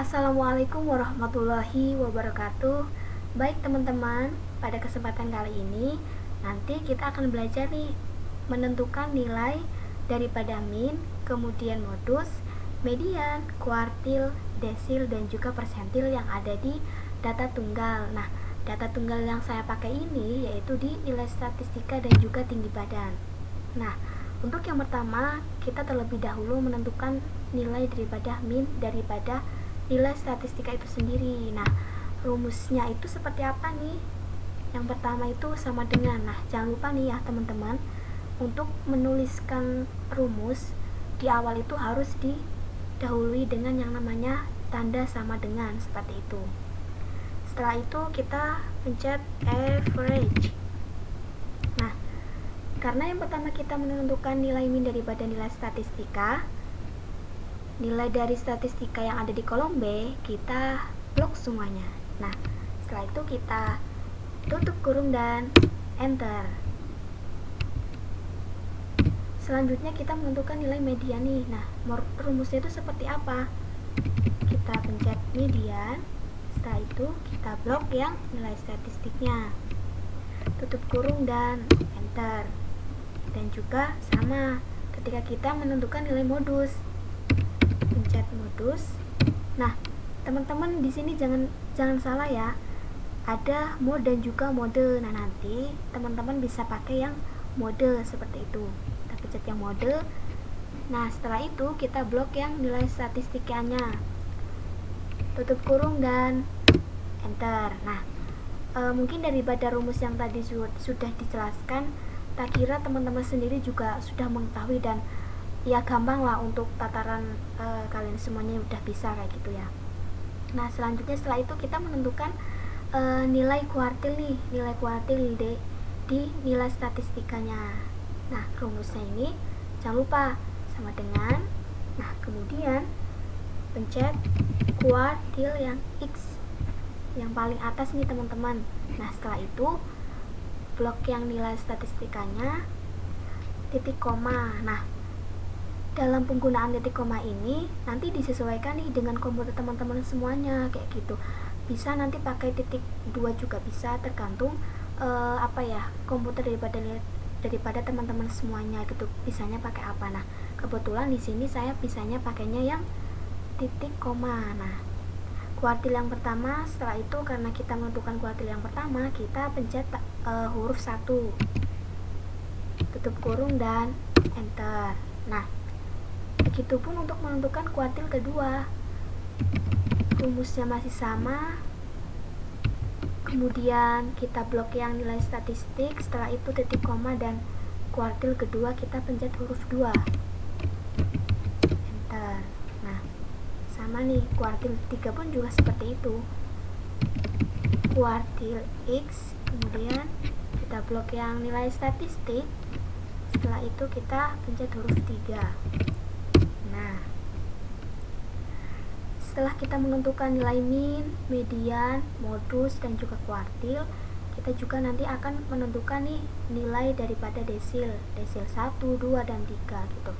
Assalamualaikum warahmatullahi wabarakatuh. Baik teman-teman, pada kesempatan kali ini nanti kita akan belajar nih menentukan nilai daripada min, kemudian modus, median, kuartil, desil, dan juga persentil yang ada di data tunggal. Nah, data tunggal yang saya pakai ini yaitu di nilai statistika dan juga tinggi badan. Nah, untuk yang pertama kita terlebih dahulu menentukan nilai daripada min daripada nilai statistika itu sendiri. Nah, rumusnya itu seperti apa nih? Yang pertama itu sama dengan, nah jangan lupa nih ya teman-teman, untuk menuliskan rumus di awal itu harus didahului dengan yang namanya tanda sama dengan, seperti itu. Setelah itu kita pencet average. Nah, karena yang pertama kita menentukan nilai min daripada nilai statistika, nilai dari statistika yang ada di kolom B kita blok semuanya. Nah, setelah itu kita tutup kurung dan enter. Selanjutnya kita menentukan nilai median nih. Nah, rumusnya itu seperti apa? Kita pencet median. Setelah itu kita blok yang nilai statistiknya. Tutup kurung dan enter. Dan juga sama ketika kita menentukan nilai modus. Pencet modus. Nah, teman-teman di sini jangan salah ya. Ada mode dan juga mode. Nah, nanti teman-teman bisa pakai yang mode seperti itu. Kita pencet yang mode. Nah, setelah itu kita blok yang nilai statistikanya. Tutup kurung dan enter. Nah, mungkin daripada rumus yang tadi sudah dijelaskan, tak kira teman-teman sendiri juga sudah mengetahui dan ya gampang lah untuk tataran kalian semuanya udah bisa kayak gitu ya. Nah, selanjutnya setelah itu kita menentukan nilai kuartil nih, nilai kuartil di nilai statistikanya. Nah, rumusnya ini jangan lupa sama dengan, nah kemudian pencet kuartil yang X yang paling atas nih teman-teman. Nah, setelah itu blok yang nilai statistikanya, titik koma. Nah, dalam penggunaan titik koma ini nanti disesuaikan nih dengan komputer teman-teman semuanya kayak gitu. Bisa nanti pakai titik 2 juga bisa, tergantung komputer daripada teman-teman semuanya gitu. Bisanya pakai apa? Nah, kebetulan di sini saya bisanya pakainya yang titik koma. Nah, kuartil yang pertama, setelah itu karena kita menentukan kuartil yang pertama, kita pencet huruf 1. Tutup kurung dan enter. Nah, begitupun untuk menentukan kuartil kedua, rumusnya masih sama. Kemudian kita blok yang nilai statistik, setelah itu titik koma, dan kuartil kedua kita pencet huruf 2. Enter. Nah, sama nih, kuartil 3 pun juga seperti itu. Kuartil X, kemudian kita blok yang nilai statistik, setelah itu kita pencet huruf 3. Nah, setelah kita menentukan nilai min, median, modus, dan juga kuartil, kita juga nanti akan menentukan nih nilai daripada desil 1, 2, dan 3 gitu.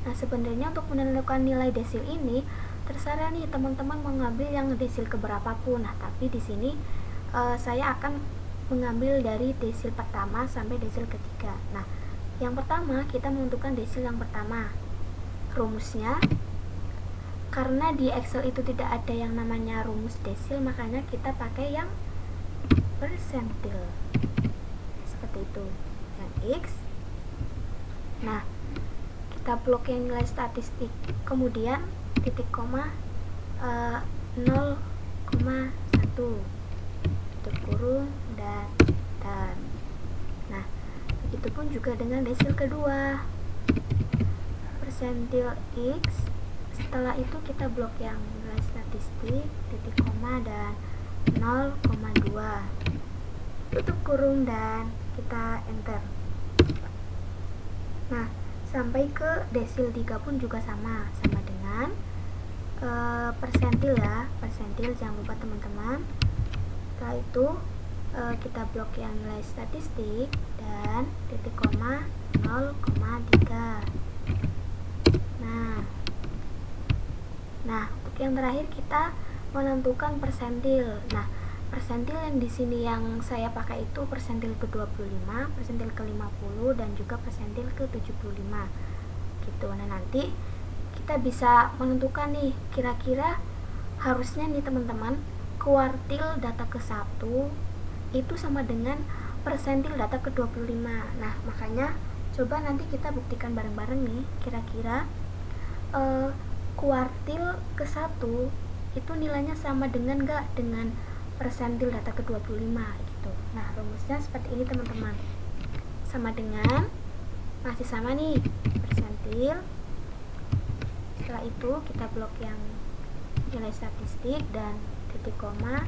Nah, sebenarnya untuk menentukan nilai desil ini terserah nih teman-teman mengambil yang desil keberapa pun. Nah, tapi di sini saya akan mengambil dari desil pertama sampai desil ketiga. Nah, yang pertama kita menentukan desil yang pertama. Rumusnya, karena di Excel itu tidak ada yang namanya rumus desil, makanya kita pakai yang persentil seperti itu, yang X. Nah, kita blok yang nilai statistik, kemudian titik koma 0,1, tutup kurung dan enter. Nah, begitupun juga dengan desil kedua, persentil X. Setelah itu kita blok yang nilai statistik, titik koma, dan 0,2, tutup kurung dan kita enter. Nah, sampai ke desil 3 pun juga sama dengan persentil ya, persentil jangan lupa teman-teman. Setelah itu kita blok yang nilai statistik dan titik koma 0,3. Nah, untuk yang terakhir kita menentukan persentil. Nah, persentil yang di sini yang saya pakai itu persentil ke-25, persentil ke-50 dan juga persentil ke-75. Gitu. Nah, nanti kita bisa menentukan nih kira-kira harusnya nih teman-teman kuartil data ke-1 itu sama dengan persentil data ke-25. Nah, makanya coba nanti kita buktikan bareng-bareng nih kira-kira kuartil ke-1 itu nilainya sama dengan enggak dengan persentil data ke-25 gitu. Nah, rumusnya seperti ini teman-teman. Sama dengan masih sama nih persentil. Setelah itu kita blok yang nilai statistik dan titik koma.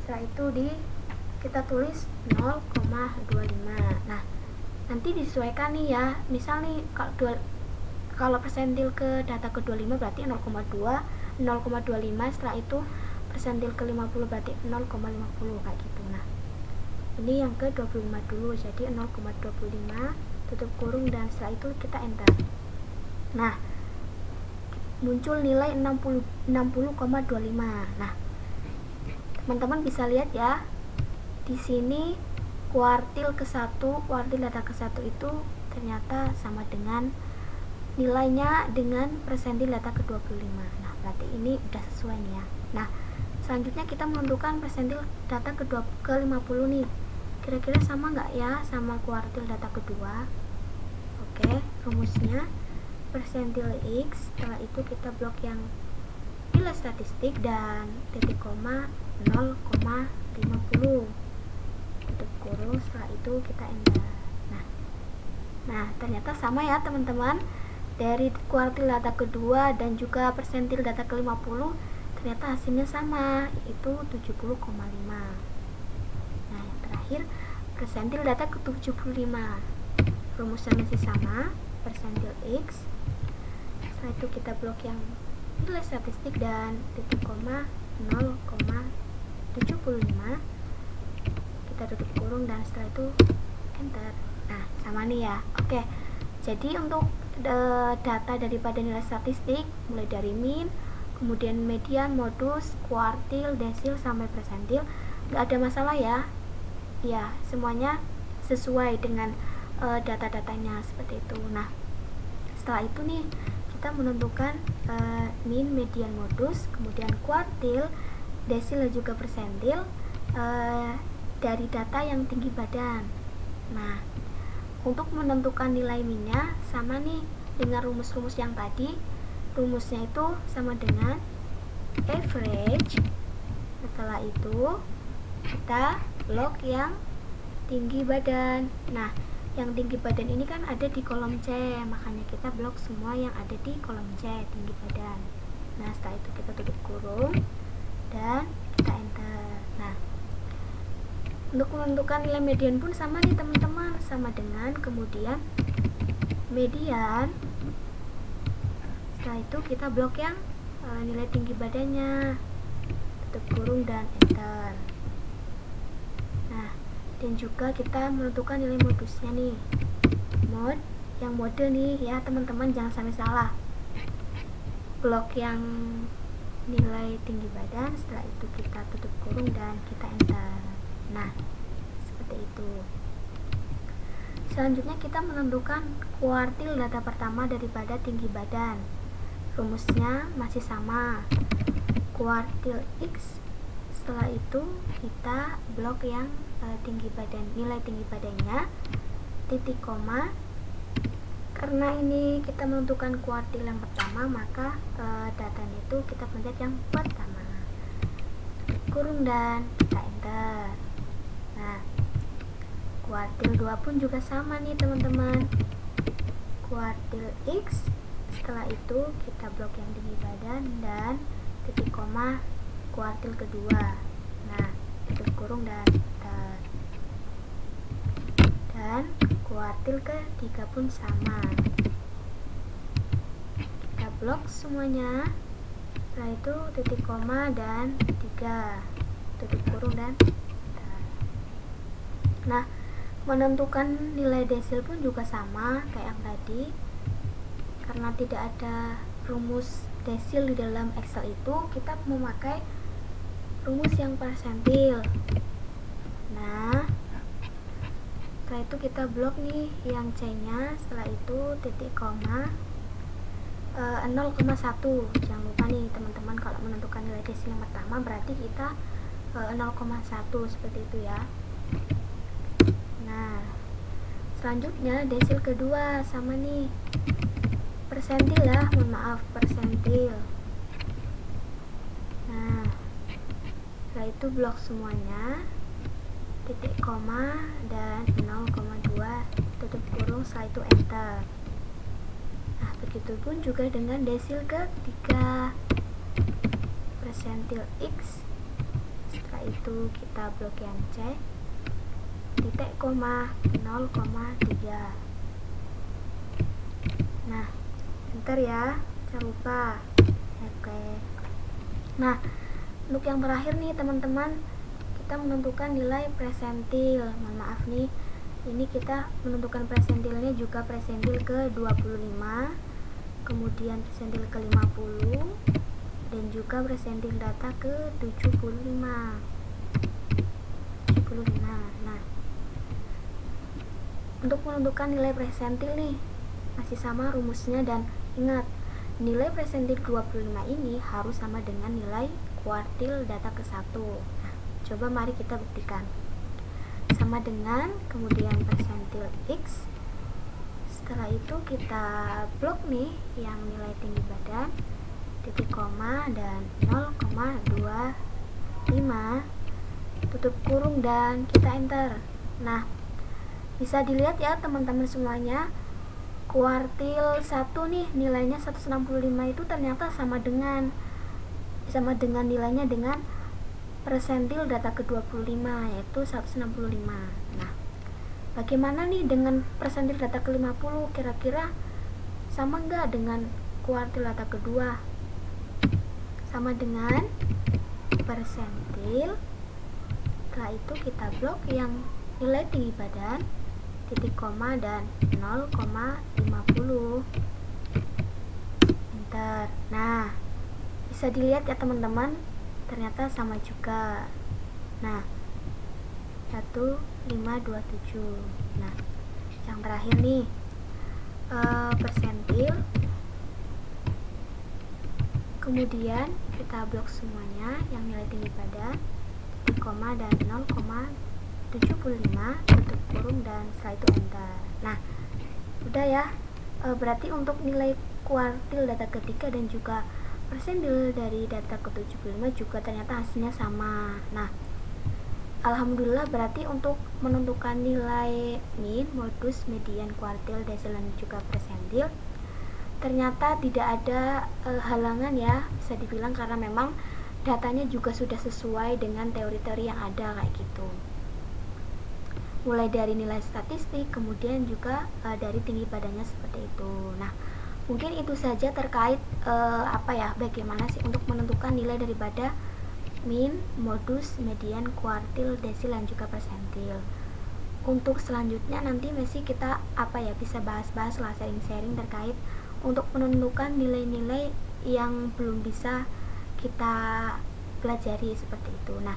Setelah itu kita tulis 0,25. Nah, nanti disesuaikan nih ya. Misal nih kalau persentil ke data ke-25 berarti 0,2, 0,25, setelah itu persentil ke-50 berarti 0,50 kayak gitu. Nah, ini yang ke-25 dulu, jadi 0,25 tutup kurung dan setelah itu kita enter. Nah, muncul nilai 60,25. Nah, teman-teman bisa lihat ya. Di sini kuartil ke-1, kuartil data ke-1 itu ternyata sama dengan nilainya dengan persentil data ke-25. Nah, berarti ini udah sesuai nih ya. Nah, selanjutnya kita menentukan persentil data ke-50 nih. Kira-kira sama nggak ya sama kuartil data kedua? Oke, rumusnya persentil X, setelah itu kita blok yang nilai statistik dan titik koma 0,50 tutup kurung, setelah itu kita enter. Nah, ternyata sama ya teman-teman. Dari kuartil data kedua dan juga persentil data ke-50 ternyata hasilnya sama, yaitu 70,5. Nah, yang terakhir persentil data ke-75. Rumusnya masih sama, persentil X. Setelah itu kita blok yang nilai statistik dan titik koma 0,75. Kita tutup kurung dan setelah itu enter. Nah, sama nih ya. Oke. Jadi untuk data daripada nilai statistik mulai dari min, kemudian median, modus, kuartil, desil sampai persentil nggak ada masalah ya. Ya, semuanya sesuai dengan data-datanya seperti itu. Nah, setelah itu nih kita menentukan min, median, modus, kemudian kuartil, desil dan juga persentil dari data yang tinggi badan. Nah, untuk menentukan nilai minnya sama nih dengan rumus-rumus yang tadi. Rumusnya itu sama dengan average. Setelah itu kita blok yang tinggi badan. Nah, yang tinggi badan ini kan ada di kolom C, makanya kita blok semua yang ada di kolom C, tinggi badan. Nah, setelah itu kita tutup kurung dan kita enter. Nah, untuk menentukan nilai median pun sama nih teman-teman, sama dengan kemudian median. Setelah itu kita blok yang nilai tinggi badannya, tutup kurung dan enter. Nah, dan juga kita menentukan nilai modusnya nih, yang mode nih ya teman-teman, jangan sampai salah. Blok yang nilai tinggi badan, setelah itu kita tutup kurung dan kita enter. Nah, seperti itu. Selanjutnya kita menentukan kuartil data pertama daripada tinggi badan. Rumusnya masih sama, kuartil X. Setelah itu kita blok yang tinggi badan, nilai tinggi badannya, titik koma. Karena ini kita menentukan kuartil yang pertama, maka datanya itu kita pencet yang pertama, tutup kurung dan kita enter. Nah, kuartil 2 pun juga sama nih teman-teman, kuartil X. Setelah itu kita blok yang tinggi badan dan titik koma kuartil kedua. Nah, tutup kurung dan enter. Dan kuartil ketiga pun sama, kita blok semuanya. Setelah itu titik koma dan 3, tutup kurung dan enter. Nah, menentukan nilai desil pun juga sama kayak yang tadi. Karena tidak ada rumus desil di dalam Excel itu, kita memakai rumus yang persentil. Nah, setelah itu kita blok nih yang C nya, setelah itu titik koma 0,1. Jangan lupa nih teman-teman, kalau menentukan nilai desil yang pertama berarti kita 0,1 seperti itu ya. Nah, selanjutnya desil kedua sama nih, persentil ya, mohon maaf, persentil. Nah, setelah itu blok semuanya, titik koma dan 0,2 tutup kurung, setelah itu enter. Nah, begitupun juga dengan desil ketiga, persentil X. Setelah itu kita blok yang C, titik koma 0,3. Nah, enter ya, jangan lupa. Oke. Nah, untuk yang terakhir nih teman-teman, kita menentukan nilai presentil. Mohon maaf nih, ini kita menentukan presentilnya juga presentil ke 25, kemudian presentil ke 50, dan juga presentil data ke 75. Nah, untuk menentukan nilai presentil nih masih sama rumusnya, dan ingat, nilai presentil 25 ini harus sama dengan nilai kuartil data ke 1. Nah, coba mari kita buktikan. Sama dengan, kemudian persentil X, setelah itu kita blok nih yang nilai tinggi badan, titik koma dan 0,25, tutup kurung dan kita enter. Nah, bisa dilihat ya teman-teman semuanya, kuartil 1 nih nilainya 165 itu ternyata sama dengan nilainya dengan persentil data ke-25 yaitu 165. Nah, bagaimana nih dengan persentil data ke-50? Kira-kira sama enggak dengan kuartil data kedua? Sama dengan persentil. Setelah itu kita blok yang nilai tinggi badan, titik koma dan 0,50. Enter. Nah, bisa dilihat ya teman-teman, ternyata sama juga. Nah, 1527. Nah, yang terakhir nih, persentil, kemudian kita blok semuanya yang nilai tinggi badan, titik koma dan 0,75, tutup kurung dan setelah itu enter. Nah, udah ya. Berarti untuk nilai kuartil data ketiga dan juga persentil dari data ke-75 juga ternyata hasilnya sama. Nah, alhamdulillah, berarti untuk menentukan nilai min, modus, median, kuartil, desil, dan juga persentil ternyata tidak ada halangan ya, bisa dibilang, karena memang datanya juga sudah sesuai dengan teori-teori yang ada kayak gitu. Mulai dari nilai statistik, kemudian juga dari tinggi badannya seperti itu. Nah, mungkin itu saja terkait bagaimana sih untuk menentukan nilai daripada min, modus, median, kuartil, desil, dan juga persentil. Untuk selanjutnya nanti masih kita bisa bahas-bahas lah, sharing-sharing terkait untuk menentukan nilai-nilai yang belum bisa kita pelajari seperti itu. Nah,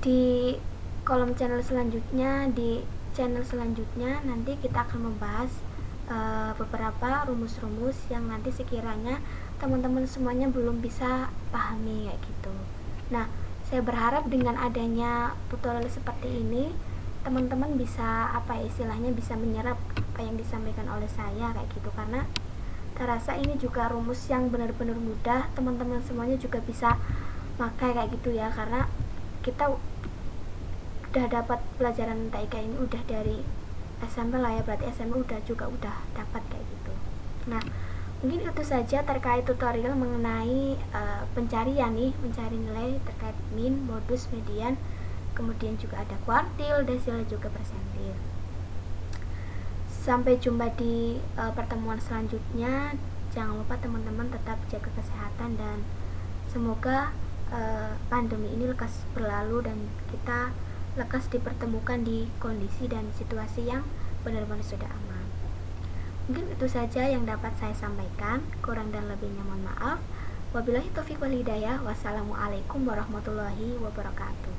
di channel selanjutnya nanti kita akan membahas beberapa rumus-rumus yang nanti sekiranya teman-teman semuanya belum bisa pahami kayak gitu. Nah, saya berharap dengan adanya tutorial seperti ini teman-teman bisa bisa menyerap apa yang disampaikan oleh saya kayak gitu, karena terasa ini juga rumus yang benar-benar mudah, teman-teman semuanya juga bisa pakai kayak gitu ya, karena kita udah dapat pelajaran TIK ini udah dari SMP lah ya, berarti SMP udah dapat kayak gitu. Nah, mungkin itu saja terkait tutorial mengenai mencari nilai terkait min, modus, median, kemudian juga ada kuartil, desil, juga persentil. Sampai jumpa di pertemuan selanjutnya. Jangan lupa teman-teman tetap jaga kesehatan dan semoga pandemi ini lekas berlalu dan kita lekas dipertemukan di kondisi dan situasi yang benar-benar sudah aman. Mungkin itu saja yang dapat saya sampaikan, kurang dan lebihnya mohon maaf. Wabillahi taufiq wal hidayah. Wassalamualaikum warahmatullahi wabarakatuh.